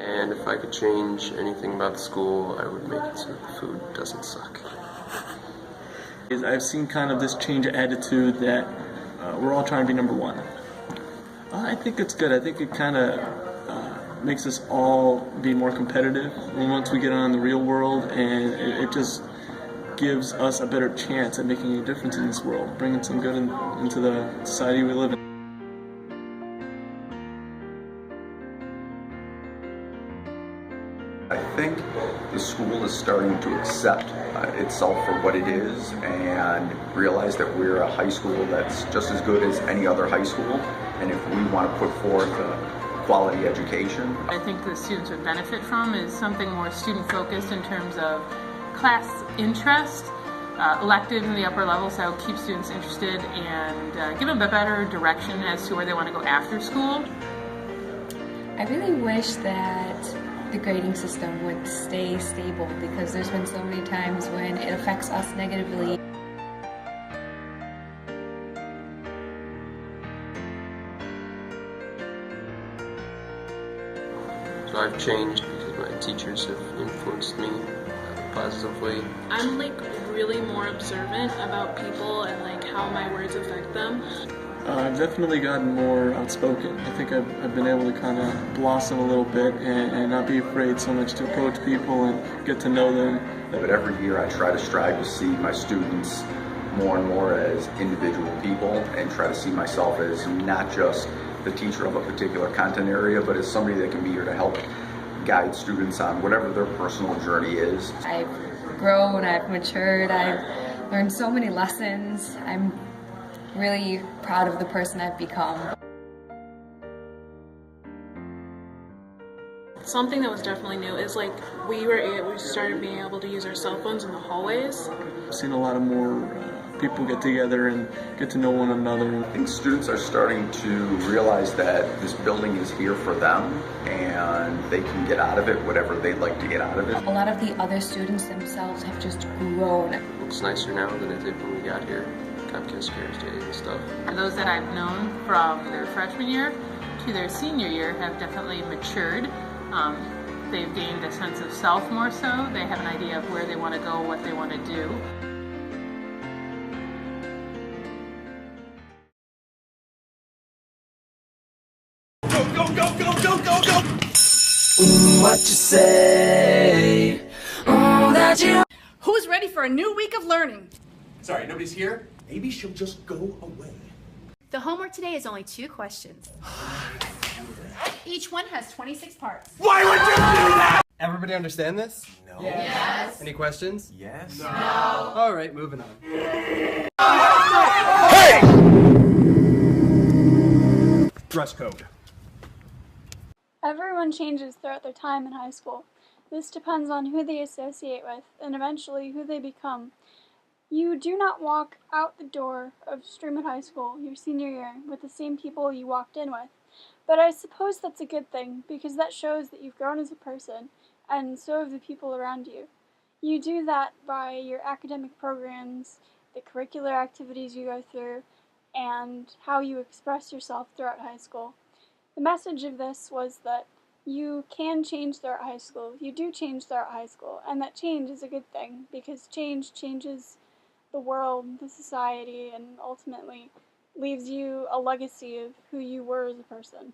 And if I could change anything about the school, I would make it so that the food doesn't suck. I've seen kind of this change of attitude that we're all trying to be number one. I think it's good. I think it kind of makes us all be more competitive once we get on in the real world, and it just gives us a better chance at making a difference in this world, bringing some good into the society we live in. I think the school is starting to accept itself for what it is and realize that we're a high school that's just as good as any other high school, and if we want to put forth a quality education. I think the students would benefit from is something more student-focused in terms of class interest, electives in the upper level, so keep students interested and give them a better direction as to where they want to go after school. I really wish that the grading system would stay stable, because there's been so many times when it affects us negatively. So I've changed because my teachers have influenced me positively. I'm really more observant about people and how my words affect them. I've definitely gotten more outspoken. I think I've been able to kind of blossom a little bit and not be afraid so much to approach people and get to know them. But every year I try to strive to see my students more and more as individual people, and try to see myself as not just the teacher of a particular content area, but as somebody that can be here to help guide students on whatever their personal journey is. I've grown, I've matured, I've learned so many lessons. I'm really proud of the person I've become. Something that was definitely new is we started being able to use our cell phones in the hallways. I've seen a lot of more people get together and get to know one another. I think students are starting to realize that this building is here for them, and they can get out of it whatever they'd like to get out of it. A lot of the other students themselves have just grown. It looks nicer now than it did when we got here. Cupcake scares days and stuff. And those that I've known from their freshman year to their senior year have definitely matured. They've gained a sense of self more so. They have an idea of where they want to go, what they want to do. Go, go, go, go, go, go! Ooh, what you say? Oh, that you... Who's ready for a new week of learning? Sorry, nobody's here? Maybe she'll just go away. The homework today is only 2 questions. Each one has 26 parts. Why would you do that? Everybody understand this? No. Yes. Any questions? Yes. No. All right, moving on. Hey! Dress code. Everyone changes throughout their time in high school. This depends on who they associate with, and eventually who they become. You do not walk out the door of Streamwood High School your senior year with the same people you walked in with. But I suppose that's a good thing, because that shows that you've grown as a person, and so have the people around you. You do that by your academic programs, the curricular activities you go through, and how you express yourself throughout high school. The message of this was that you can change throughout high school. You do change throughout high school, and that change is a good thing, because change changes the world, the society, and ultimately leaves you a legacy of who you were as a person.